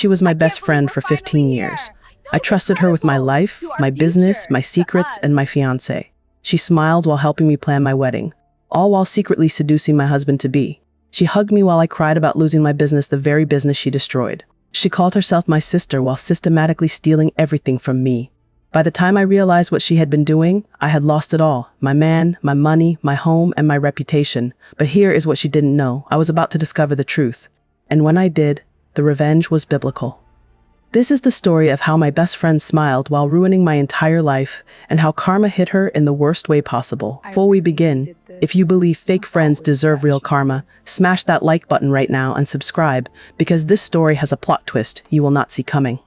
She was my best friend for 15 years. I trusted her with my life, my business, my secrets, and my fiancé. She smiled while helping me plan my wedding, all while secretly seducing my husband-to-be. She hugged me while I cried about losing my business, the very business she destroyed. She called herself my sister while systematically stealing everything from me. By the time I realized what she had been doing, I had lost it all. My man, my money, my home, and my reputation. But here is what she didn't know. I was about to discover the truth. And when I did, the revenge was biblical. This is the story of how my best friend smiled while ruining my entire life, and how karma hit her in the worst way possible. Before we begin, if you believe fake friends deserve real karma, smash that like button right now and subscribe, because this story has a plot twist you will not see coming.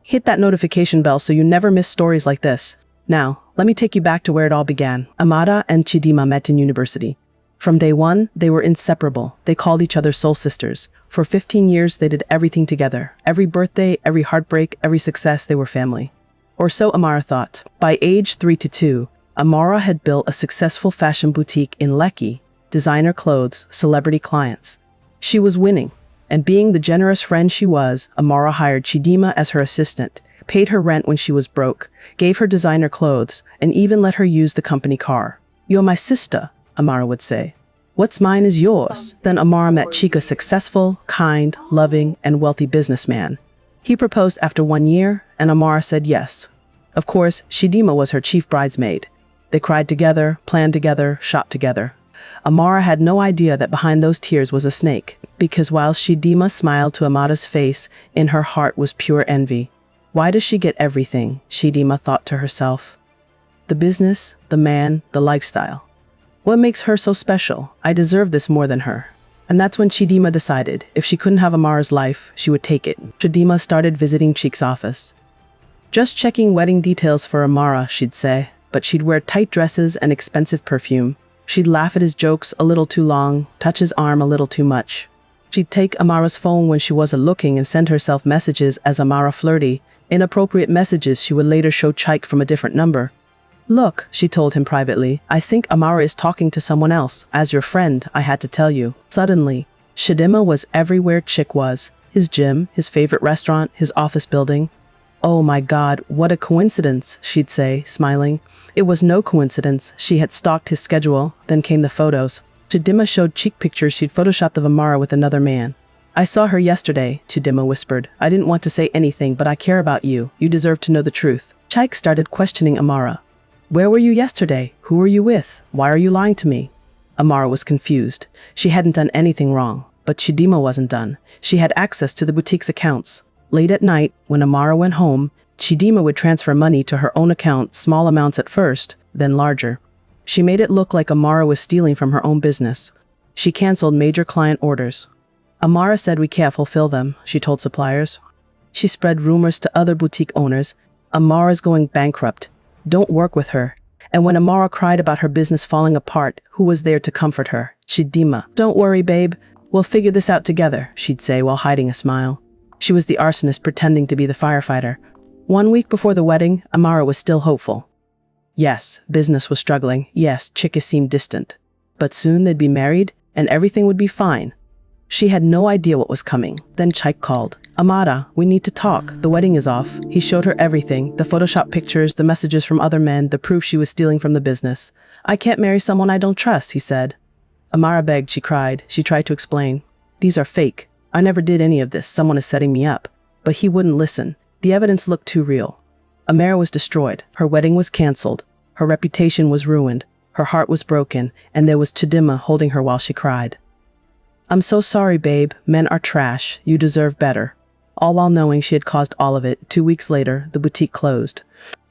Hit that notification bell so you never miss stories like this. Now, let me take you back to where it all began. Amara and Chidima met in university. From day one, they were inseparable. They called each other soul sisters. For 15 years, they did everything together. Every birthday, every heartbreak, every success, they were family. Or so Amara thought. By age 3 to 2, Amara had built a successful fashion boutique in Lekki, designer clothes, celebrity clients. She was winning, and being the generous friend she was, Amara hired Chidima as her assistant, paid her rent when she was broke, gave her designer clothes, and even let her use the company car. "You're my sister," Amara would say. "What's mine is yours." Then Amara met Chika, successful, kind, loving, and wealthy businessman. He proposed after 1 year, and Amara said yes. Of course, Chidima was her chief bridesmaid. They cried together, planned together, shopped together. Amara had no idea that behind those tears was a snake, because while Chidima smiled to Amara's face, in her heart was pure envy. Why does she get everything? Chidima thought to herself. The business, the man, the lifestyle. What makes her so special? I deserve this more than her. And that's when Chidima decided, if she couldn't have Amara's life, she would take it. Chidima started visiting Cheek's office. Just checking wedding details for Amara, she'd say, but she'd wear tight dresses and expensive perfume. She'd laugh at his jokes a little too long, touch his arm a little too much. She'd take Amara's phone when she wasn't looking and send herself messages as Amara flirty, inappropriate messages she would later show Chike from a different number. "Look," she told him privately, "I think Amara is talking to someone else. As your friend, I had to tell you." Suddenly, Chidima was everywhere Chik was. His gym, his favorite restaurant, his office building. "Oh my God, what a coincidence," she'd say, smiling. It was no coincidence. She had stalked his schedule. Then came the photos. Chidima showed Chik pictures she'd photoshopped of Amara with another man. "I saw her yesterday," Chidima whispered. "I didn't want to say anything, but I care about you. You deserve to know the truth." Chike started questioning Amara. "Where were you yesterday? Who were you with? Why are you lying to me?" Amara was confused. She hadn't done anything wrong, but Chidima wasn't done. She had access to the boutique's accounts. Late at night, when Amara went home, Chidima would transfer money to her own account, small amounts at first, then larger. She made it look like Amara was stealing from her own business. She canceled major client orders. Amara said we can't fulfill them, she told suppliers. She spread rumors to other boutique owners. Amara's going bankrupt. Don't work with her. And when Amara cried about her business falling apart, who was there to comfort her? Chidima. "Don't worry, babe. We'll figure this out together," she'd say while hiding a smile. She was the arsonist pretending to be the firefighter. 1 week before the wedding, Amara was still hopeful. Yes, business was struggling. Yes, Chika seemed distant. But soon they'd be married, and everything would be fine. She had no idea what was coming. Then Chike called. "Amara, we need to talk. The wedding is off." He showed her everything, the Photoshop pictures, the messages from other men, the proof she was stealing from the business. "I can't marry someone I don't trust," he said. Amara begged, she cried. She tried to explain. "These are fake. I never did any of this. Someone is setting me up." But he wouldn't listen. The evidence looked too real. Amara was destroyed. Her wedding was canceled. Her reputation was ruined. Her heart was broken, and there was Chidima holding her while she cried. "I'm so sorry, babe. Men are trash. You deserve better." All while knowing she had caused all of it, 2 weeks later, the boutique closed.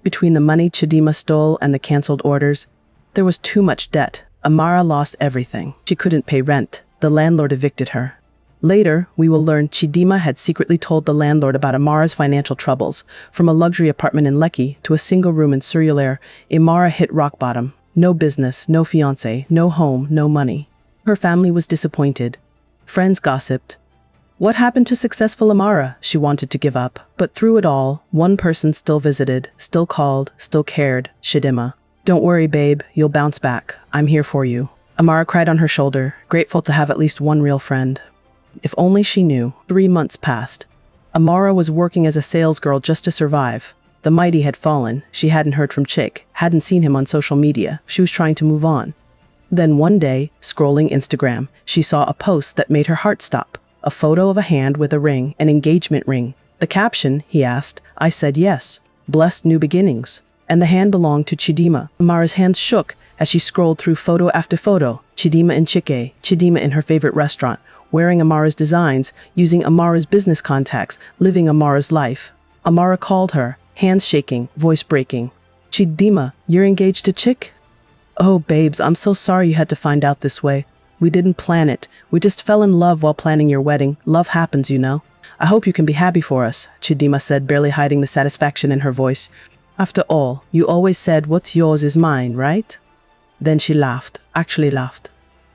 Between the money Chidima stole and the canceled orders, there was too much debt. Amara lost everything. She couldn't pay rent. The landlord evicted her. Later, we will learn Chidima had secretly told the landlord about Amara's financial troubles. From a luxury apartment in Lekki to a single room in Surulere, Amara hit rock bottom. No business, no fiancé, no home, no money. Her family was disappointed. Friends gossiped. What happened to successful Amara? She wanted to give up. But through it all, one person still visited, still called, still cared, Chidima. "Don't worry, babe. You'll bounce back. I'm here for you." Amara cried on her shoulder, grateful to have at least one real friend. If only she knew. 3 months passed. Amara was working as a salesgirl just to survive. The mighty had fallen. She hadn't heard from Chick, hadn't seen him on social media. She was trying to move on. Then one day, scrolling Instagram, she saw a post that made her heart stop. A photo of a hand with a ring, an engagement ring. The caption, he asked, I said yes. Blessed new beginnings. And the hand belonged to Chidima. Amara's hands shook as she scrolled through photo after photo. Chidima and Chike, Chidima in her favorite restaurant, wearing Amara's designs, using Amara's business contacts, living Amara's life. Amara called her, hands shaking, voice breaking. Chidima, you're engaged to Chick? Oh, babes, I'm so sorry you had to find out this way. We didn't plan it. We just fell in love while planning your wedding. Love happens, you know. I hope you can be happy for us, Chidima said, barely hiding the satisfaction in her voice. After all, you always said what's yours is mine, right? Then she laughed, actually laughed.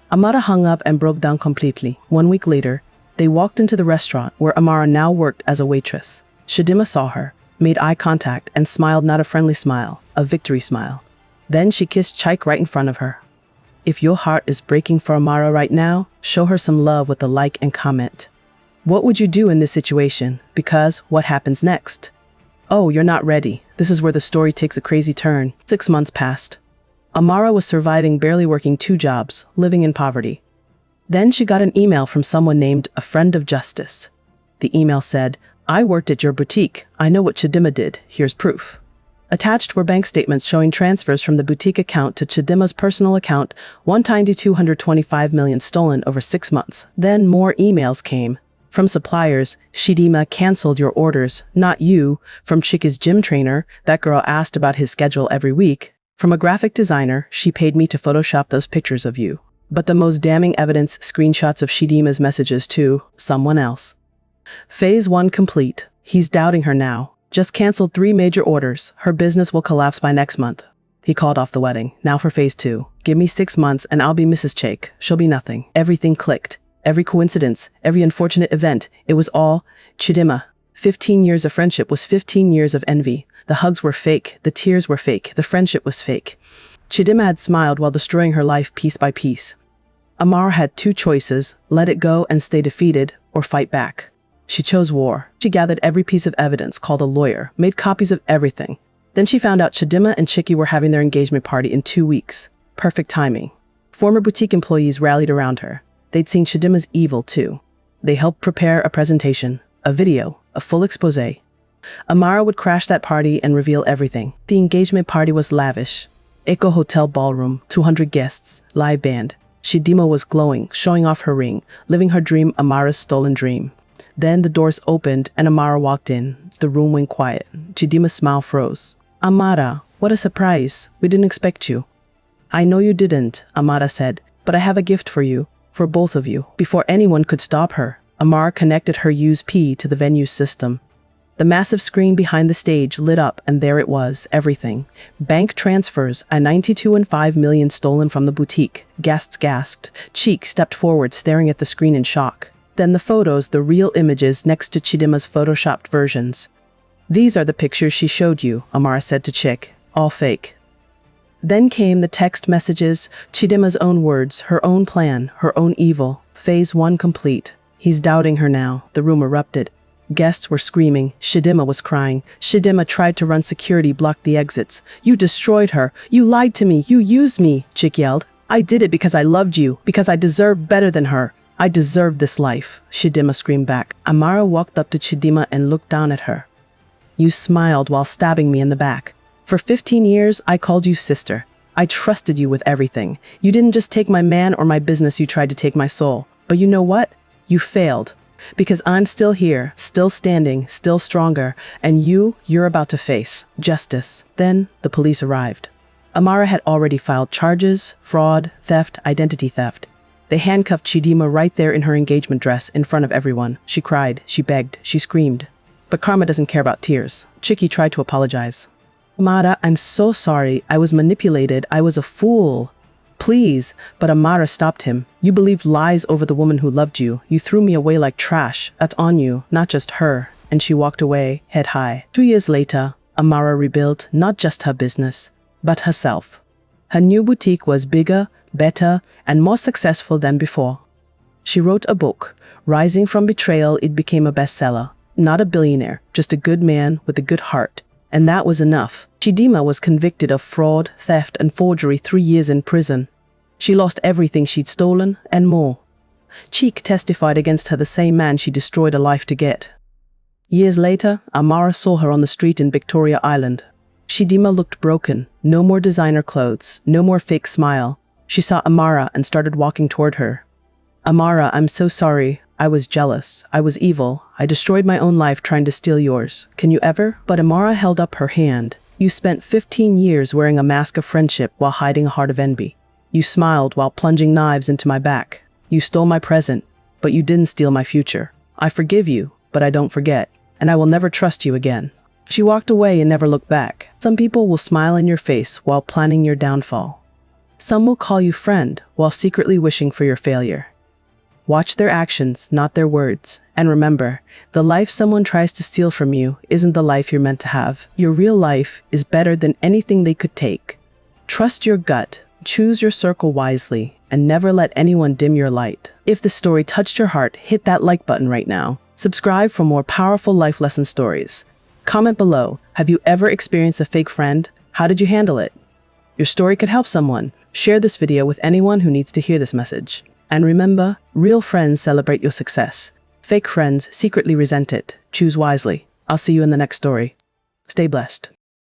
Amara hung up and broke down completely. 1 week later, they walked into the restaurant where Amara now worked as a waitress. Chidima saw her, made eye contact, and smiled, not a friendly smile, a victory smile. Then she kissed Chike right in front of her. If your heart is breaking for Amara right now, show her some love with a like and comment. What would you do in this situation? Because what happens next? Oh, you're not ready. This is where the story takes a crazy turn. 6 months passed. Amara was surviving, barely working 2 jobs, living in poverty. Then she got an email from someone named a friend of justice. The email said, I worked at your boutique. I know what Chidima did. Here's proof. Attached were bank statements showing transfers from the boutique account to Chidima's personal account, 1,225 million stolen over 6 months. Then more emails came. From suppliers, Chidima canceled your orders, not you. From Chika's gym trainer, that girl asked about his schedule every week. From a graphic designer, she paid me to Photoshop those pictures of you. But the most damning evidence, screenshots of Chidima's messages to someone else. Phase 1 complete. He's doubting her now. Just canceled 3 major orders. Her business will collapse by next month. He called off the wedding. Now for phase 2. Give me 6 months and I'll be Mrs. Chake. She'll be nothing. Everything clicked. Every coincidence, every unfortunate event, it was all Chidima. 15 years of friendship was 15 years of envy. The hugs were fake. The tears were fake. The friendship was fake. Chidima had smiled while destroying her life piece by piece. Amara had 2 choices, let it go and stay defeated, or fight back. She chose war. She gathered every piece of evidence, called a lawyer, made copies of everything. Then she found out Chidima and Chiki were having their engagement party in 2 weeks. Perfect timing. Former boutique employees rallied around her. They'd seen Chidima's evil too. They helped prepare a presentation, a video, a full expose. Amara would crash that party and reveal everything. The engagement party was lavish. Echo Hotel ballroom, 200 guests, live band. Chidima was glowing, showing off her ring, living her dream, Amara's stolen dream. Then the doors opened and Amara walked in. The room went quiet. Chidima's smile froze. Amara, what a surprise. We didn't expect you. I know you didn't, Amara said, but I have a gift for you. For both of you. Before anyone could stop her, Amara connected her USB to the venue's system. The massive screen behind the stage lit up and there it was, everything. Bank transfers, a 92.5 million stolen from the boutique. Guests gasped. Cheek stepped forward, staring at the screen in shock. Then the photos, the real images next to Chidima's photoshopped versions. These are the pictures she showed you, Amara said to Chick. All fake. Then came the text messages, Chidima's own words, her own plan, her own evil. Phase 1 complete. He's doubting her now. The room erupted. Guests were screaming. Chidima was crying. Chidima tried to run security, blocked the exits. You destroyed her. You lied to me. You used me, Chick yelled. I did it because I loved you, because I deserved better than her. I deserved this life, Chidima screamed back. Amara walked up to Chidima and looked down at her. You smiled while stabbing me in the back. For 15 years, I called you sister. I trusted you with everything. You didn't just take my man or my business, you tried to take my soul. But you know what? You failed. Because I'm still here, still standing, still stronger, and you're about to face justice. Then the police arrived. Amara had already filed charges, fraud, theft, identity theft. They handcuffed Chidima right there in her engagement dress in front of everyone. She cried, she begged, she screamed. But karma doesn't care about tears. Chiki tried to apologize. Amara, I'm so sorry. I was manipulated. I was a fool. Please. But Amara stopped him. You believed lies over the woman who loved you. You threw me away like trash. That's on you, not just her. And she walked away, head high. 2 years later, Amara rebuilt not just her business, but herself. Her new boutique was bigger, better, and more successful than before. She wrote a book. Rising from Betrayal, it became a bestseller. Not a billionaire, just a good man with a good heart. And that was enough. Chidima was convicted of fraud, theft, and forgery, 3 years in prison. She lost everything she'd stolen and more. Cheek testified against her, the same man she destroyed a life to get. Years later, Amara saw her on the street in Victoria Island. Chidima looked broken. No more designer clothes, no more fake smile. She saw Amara and started walking toward her. Amara, I'm so sorry. I was jealous. I was evil. I destroyed my own life trying to steal yours. Can you ever? But Amara held up her hand. You spent 15 years wearing a mask of friendship while hiding a heart of envy. You smiled while plunging knives into my back. You stole my present, but you didn't steal my future. I forgive you, but I don't forget, and I will never trust you again. She walked away and never looked back. Some people will smile in your face while planning your downfall. Some will call you friend while secretly wishing for your failure. Watch their actions, not their words. And remember, the life someone tries to steal from you isn't the life you're meant to have. Your real life is better than anything they could take. Trust your gut, choose your circle wisely, and never let anyone dim your light. If the story touched your heart, hit that like button right now. Subscribe for more powerful life lesson stories. Comment below, have you ever experienced a fake friend? How did you handle it? Your story could help someone. Share this video with anyone who needs to hear this message. And remember, real friends celebrate your success. Fake friends secretly resent it. Choose wisely. I'll see you in the next story. Stay blessed.